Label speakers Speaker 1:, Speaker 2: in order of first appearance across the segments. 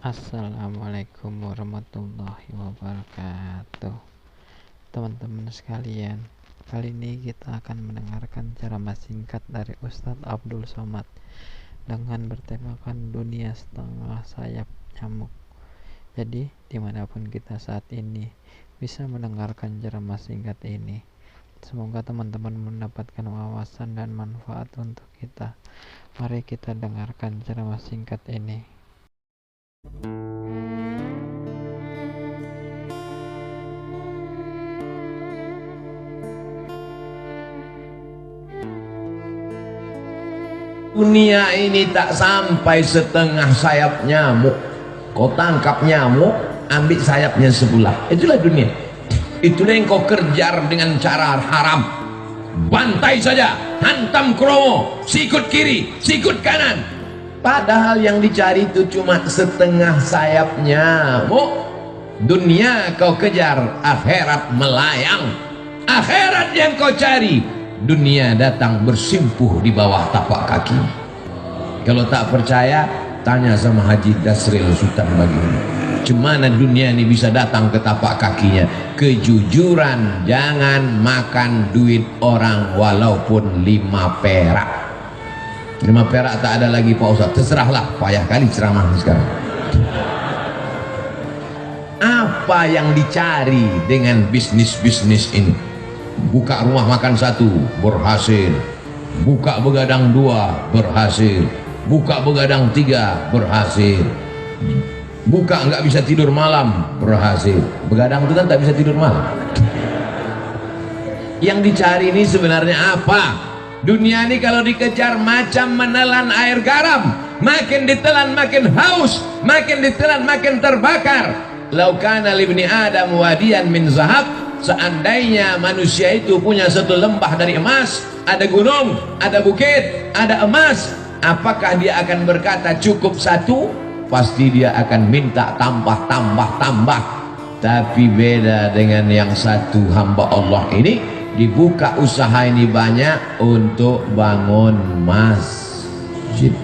Speaker 1: Assalamualaikum warahmatullahi wabarakatuh. Teman-teman sekalian, kali ini kita akan mendengarkan ceramah singkat dari Ustadz Abdul Somad dengan bertemakan dunia setengah sayap nyamuk. Jadi dimanapun kita saat ini bisa mendengarkan ceramah singkat ini. Semoga teman-teman mendapatkan wawasan dan manfaat untuk kita. Mari kita dengarkan ceramah singkat ini.
Speaker 2: Dunia ini tak sampai setengah sayap nyamuk. Kau tangkap nyamuk, ambil sayapnya sebelah. Itulah dunia. Itulah yang kau kejar dengan cara haram. Bantai saja, hantam kromo, sikut kiri, sikut kanan. Padahal yang dicari itu cuma setengah sayap nyamuk. Dunia kau kejar, akhirat melayang. Akhirat yang kau cari, dunia datang bersimpuh di bawah tapak kaki. Kalau tak percaya, tanya sama Haji Dasril Sultan Bagian. Cemana dunia ini bisa datang ke tapak kakinya? Kejujuran, jangan makan duit orang walaupun 5 perak. 5 perak tak ada lagi Pak Ustaz. Terserahlah, payah kali ceramah sekarang. Apa yang dicari dengan bisnis-bisnis ini? Buka rumah makan 1 berhasil, buka begadang 2 berhasil, buka begadang 3 berhasil, buka nggak bisa tidur malam berhasil. Begadang itu kan tak bisa tidur malam. Yang dicari ini sebenarnya apa? Dunia ini kalau dikejar macam menelan air garam, makin ditelan makin haus, makin ditelan makin terbakar. Laukana libni Adam wadiyan min zahab. Seandainya manusia itu punya satu lembah dari emas, ada gunung, ada bukit, ada emas, apakah dia akan berkata cukup 1? Pasti dia akan minta tambah. Tapi beda dengan yang satu hamba Allah ini, dibuka usaha ini banyak untuk bangun masjid.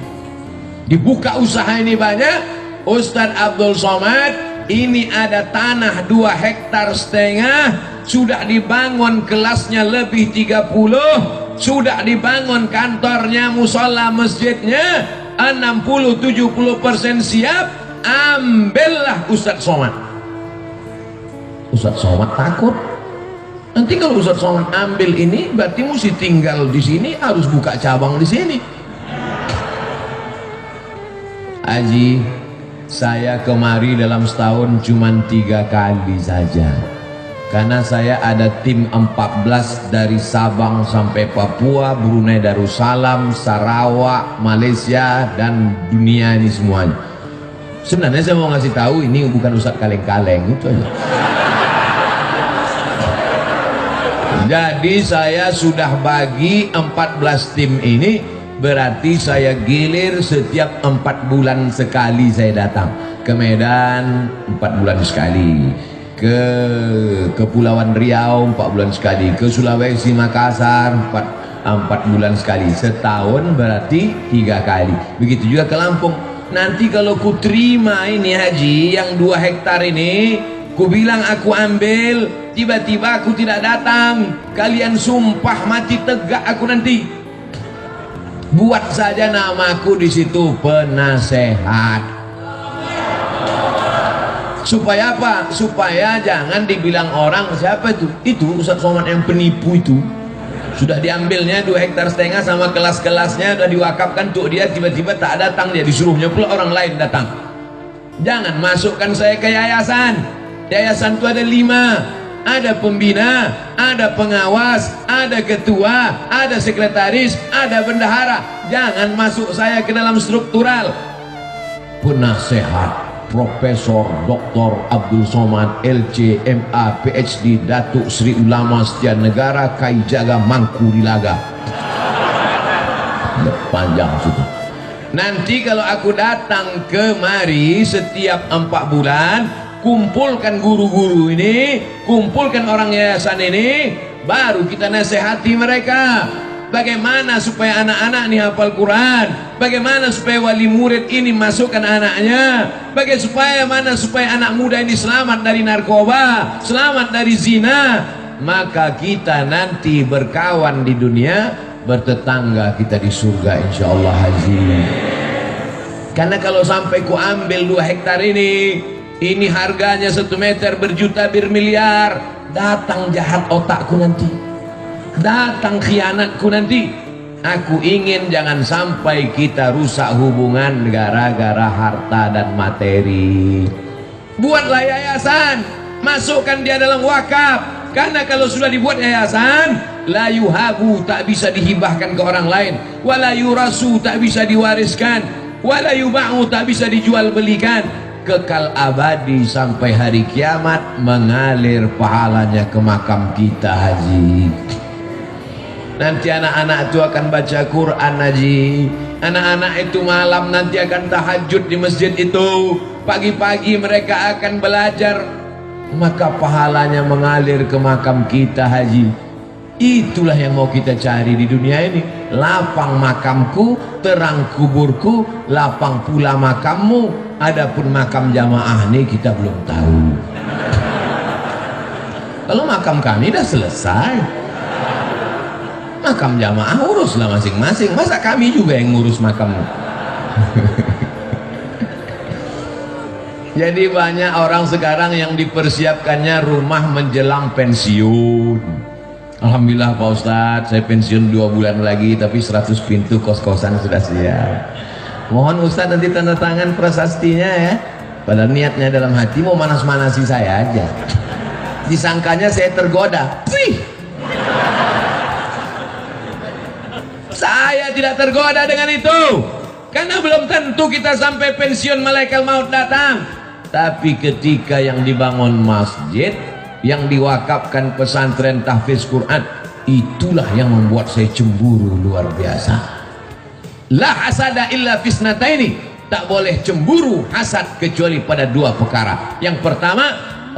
Speaker 2: Dibuka usaha ini banyak. Ustadz Abdul Somad ini ada tanah 2,5 hektar, sudah dibangun kelasnya lebih 30, sudah dibangun kantornya, musola, masjidnya 60-70% siap. Ambillah Ustadz Somad. Ustadz Somad takut nanti kalau Ustadz Somad ambil ini berarti mesti tinggal di sini, harus buka cabang di sini. Haji, saya kemari dalam setahun cuma 3 kali saja, karena saya ada tim 14 dari Sabang sampai Papua, Brunei Darussalam, Sarawak, Malaysia, dan dunia ini semuanya. Sebenarnya saya mau ngasih tahu ini bukan Ustadz kaleng-kaleng, itu aja. Jadi saya sudah bagi 14 tim ini, berarti saya gilir setiap 4 bulan sekali. Saya datang ke Medan 4 bulan sekali, ke Kepulauan Riau 4 bulan sekali, ke Sulawesi Makassar 4 bulan sekali. Setahun berarti 3 kali. Begitu juga ke Lampung. Nanti kalau ku terima ini haji yang 2 hektar ini, ku bilang aku ambil, tiba-tiba aku tidak datang, kalian sumpah mati tegak aku nanti. Buat saja namaku di situ penasehat. Supaya apa? Supaya jangan dibilang orang siapa itu? Itu Ustadz Somad yang penipu itu. Sudah diambilnya 2,5 hektar sama kelas-kelasnya, sudah diwakafkan untuk dia, tiba-tiba tak datang, dia disuruhnya pula orang lain datang. Jangan masukkan saya ke yayasan. Yayasan itu ada 5. Ada pembina, ada pengawas, ada ketua, ada sekretaris, ada bendahara. Jangan masuk saya ke dalam struktural. Penasehat Profesor Dr. Abdul Somad, LC, MA, PhD, Datuk Sri Ulama Setia Negara, Kai Jaga Mangku Dilaga. Panjang situ. Nanti kalau aku datang kemari setiap 4 bulan, kumpulkan guru-guru ini, kumpulkan orang yayasan ini, baru kita nasihati mereka. Bagaimana supaya anak-anak ini hafal Quran? Bagaimana supaya wali murid ini masukkan anaknya? Bagaimana supaya anak muda ini selamat dari narkoba, selamat dari zina? Maka kita nanti berkawan di dunia, bertetangga kita di surga insyaallah haji. Karena kalau sampai ku ambil 2 hektar ini harganya 1 meter berjuta bermiliar, datang jahat otakku nanti, datang khianatku nanti. Aku ingin jangan sampai kita rusak hubungan gara-gara harta dan materi. Buatlah yayasan, masukkan dia dalam wakaf. Karena kalau sudah dibuat yayasan, la yuhabu, tak bisa dihibahkan ke orang lain, wala yurasu, tak bisa diwariskan, wala yuba'u, tak bisa dijual belikan, kekal abadi sampai hari kiamat, mengalir pahalanya ke makam kita haji. Nanti anak-anak itu akan baca Quran haji. Anak-anak itu malam nanti akan tahajud di masjid itu. Pagi-pagi mereka akan belajar, maka pahalanya mengalir ke makam kita haji. Itulah yang mau kita cari di dunia ini. Lapang makamku, terang kuburku, lapang pula makammu. Adapun makam jamaah ini kita belum tahu. Kalau makam kami dah selesai, makam jamaah uruslah masing-masing. Masa kami juga yang ngurus makammu? Jadi banyak orang sekarang yang dipersiapkannya rumah menjelang pensiun. Alhamdulillah Pak Ustadz, saya pensiun 2 bulan lagi, tapi 100 pintu kos-kosan sudah siap. Mohon Ustadz nanti tanda tangan prasastinya ya. Padahal niatnya dalam hati mau manas-manasi saya aja. Disangkanya saya tergoda. Saya tidak tergoda dengan itu, karena belum tentu kita sampai pensiun malaikat maut datang. Tapi ketika yang dibangun masjid, yang diwakafkan pesantren tahfiz Quran, itulah yang membuat saya cemburu luar biasa. La hasada illa fisnataini, tak boleh cemburu hasad kecuali pada 2 perkara. Yang pertama,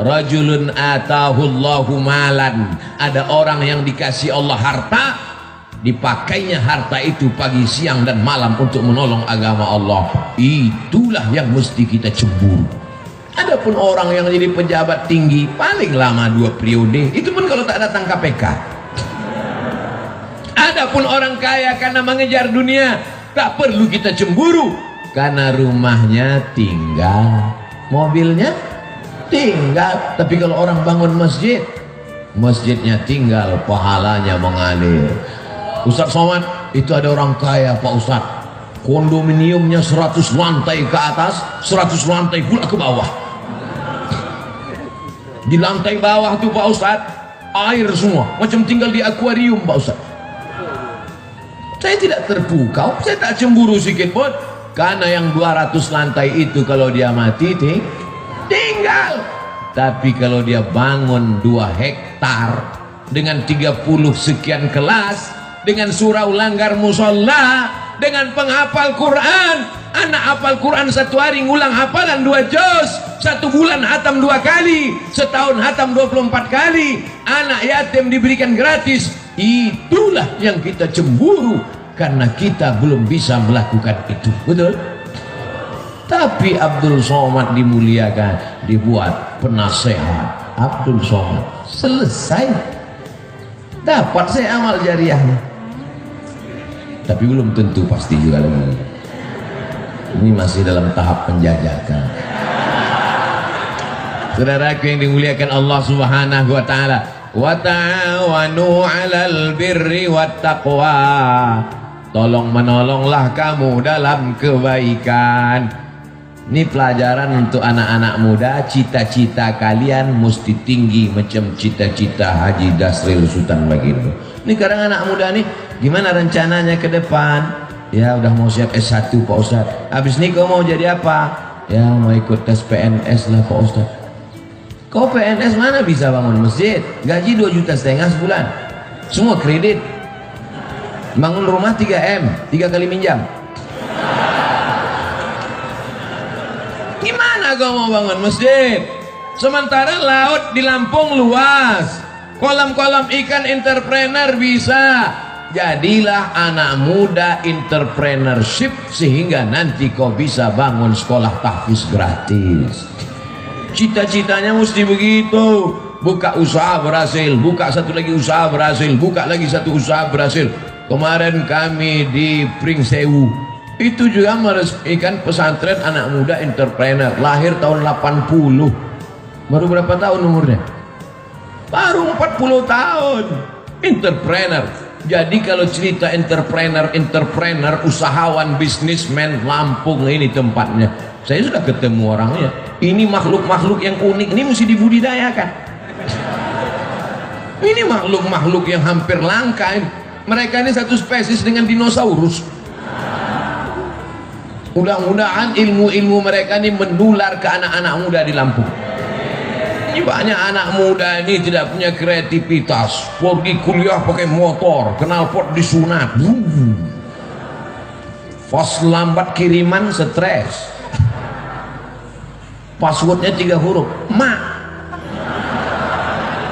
Speaker 2: rajulun atahullahu malan, ada orang yang dikasih Allah harta, dipakainya harta itu pagi, siang, dan malam untuk menolong agama Allah. Itulah yang mesti kita cemburu. Adapun orang yang jadi pejabat tinggi paling lama 2 periode, itu pun kalau tak datang KPK. Adapun orang kaya karena mengejar dunia, tak perlu kita cemburu, karena rumahnya tinggal, mobilnya tinggal. Tapi kalau orang bangun masjid, masjidnya tinggal, pahalanya mengalir. Ustaz Somad, itu ada orang kaya Pak Ustaz, kondominiumnya 100 lantai ke atas, 100 lantai pula ke bawah. Di lantai bawah tuh Pak Ustaz, air semua, macam tinggal di akuarium Pak Ustaz. Saya tidak terpukau, saya tak cemburu sedikit pun, karena yang 200 lantai itu kalau dia mati tinggal. Tapi kalau dia bangun 2 hektar dengan 30 sekian kelas, dengan surau langgar musola, dengan penghafal Quran, anak hafal Quran 1 hari ngulang hafalan 2 juz, 1 bulan hatam 2 kali, setahun hatam 24 kali, anak yatim diberikan gratis. Itulah yang kita cemburu, karena kita belum bisa melakukan itu, betul? Tapi Abdul Somad dimuliakan, dibuat penasehat Abdul Somad, selesai, dapat saya amal jariahnya. Tapi belum tentu pasti juga lagi. Ini masih dalam tahap penjajakan. Saudaraku yang dimuliakan Allah Subhanahu wa taala, wa ta'awanu 'alal birri wat taqwa. Tolong menolonglah kamu dalam kebaikan. Ini pelajaran untuk anak-anak muda. Cita-cita kalian mesti tinggi macam cita-cita Haji Dasril Sultan Baginda. Ini sekarang anak muda nih, gimana rencananya ke depan? Ya udah mau siap S1 Pak Ustaz. Habis ini kau mau jadi apa? Ya mau ikut tes PNS lah Pak Ustaz. Kau PNS mana bisa bangun masjid? Gaji 2,5 juta sebulan, semua kredit. Bangun rumah 3M, 3 kali minjam. Gimana kau mau bangun masjid? Sementara laut di Lampung luas, kolam-kolam ikan entrepreneur bisa, Jadilah anak muda entrepreneurship sehingga nanti kau bisa bangun sekolah tahfiz gratis. Cita-citanya mesti begitu. Buka usaha berhasil, buka satu lagi usaha berhasil, buka lagi satu usaha berhasil. Kemarin kami di Pringsewu itu juga meresmikan pesantren anak muda entrepreneur, lahir tahun 80. Baru berapa tahun umurnya? Baru 40 tahun. Entrepreneur. Jadi kalau cerita entrepreneur, usahawan, bisnismen, Lampung ini tempatnya. Saya sudah ketemu orangnya. Ini makhluk-makhluk yang unik, ini mesti dibudidayakan. Ini makhluk-makhluk yang hampir langka. Mereka ini satu spesies dengan dinosaurus. Mudah-mudahan ilmu-ilmu mereka ini menular ke anak-anak muda di Lampung. Ini banyak anak muda ini tidak punya kreativitas, pergi kuliah pakai motor, knalpot disunat, pas lambat kiriman stres, passwordnya 3 huruf, mak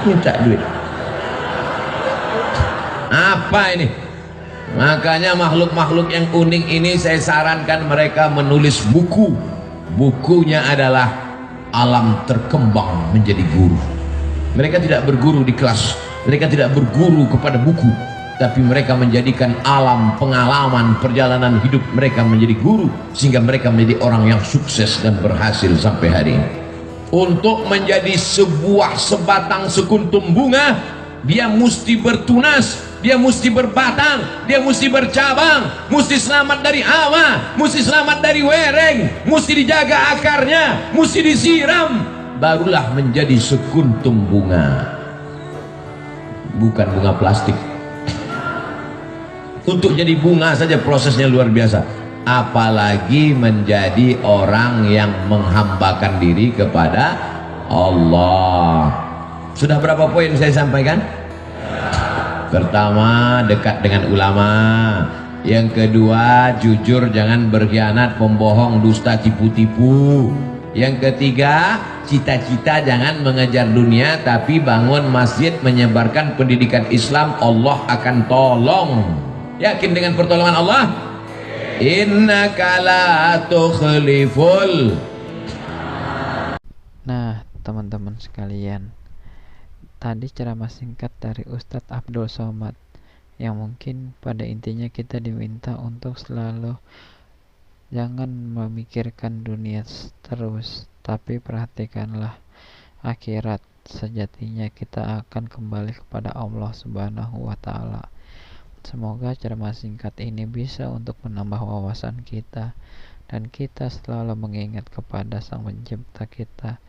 Speaker 2: minta duit. Apa ini? Makanya makhluk-makhluk yang unik ini saya sarankan mereka menulis buku. Bukunya adalah Alam Terkembang Menjadi Guru. Mereka tidak berguru di kelas, mereka tidak berguru kepada buku, tapi mereka menjadikan alam pengalaman perjalanan hidup mereka menjadi guru, sehingga mereka menjadi orang yang sukses dan berhasil sampai hari ini. Untuk menjadi sebuah sebatang sekuntum bunga, dia mesti bertunas, dia mesti berbatang, dia mesti bercabang, mesti selamat dari hawa, mesti selamat dari wereng, mesti dijaga akarnya, mesti disiram, barulah menjadi sekuntum bunga, bukan bunga plastik. Untuk jadi bunga saja prosesnya luar biasa, apalagi menjadi orang yang menghambakan diri kepada Allah. Sudah berapa poin saya sampaikan? Pertama, dekat dengan ulama. Yang kedua, jujur, jangan berkhianat, pembohong, dusta, tipu-tipu. Yang ketiga, cita-cita jangan mengejar dunia, tapi bangun masjid, menyebarkan pendidikan Islam, Allah akan tolong. Yakin dengan pertolongan Allah? Innaka la tukhliful.
Speaker 1: Nah, teman-teman sekalian, tadi ceramah singkat dari Ustadz Abdul Somad, yang mungkin pada intinya kita diminta untuk selalu jangan memikirkan dunia terus, tapi perhatikanlah akhirat. Sejatinya kita akan kembali kepada Allah Subhanahu wa Ta'ala. Semoga ceramah singkat ini bisa untuk menambah wawasan kita, dan kita selalu mengingat kepada Sang Pencipta kita,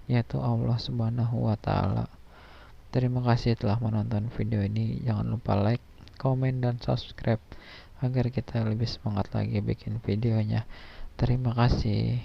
Speaker 1: yaitu Allah Subhanahu wa Ta'ala. Terima kasih telah menonton video ini. Jangan lupa like, komen, dan subscribe agar kita lebih semangat lagi bikin videonya. Terima kasih.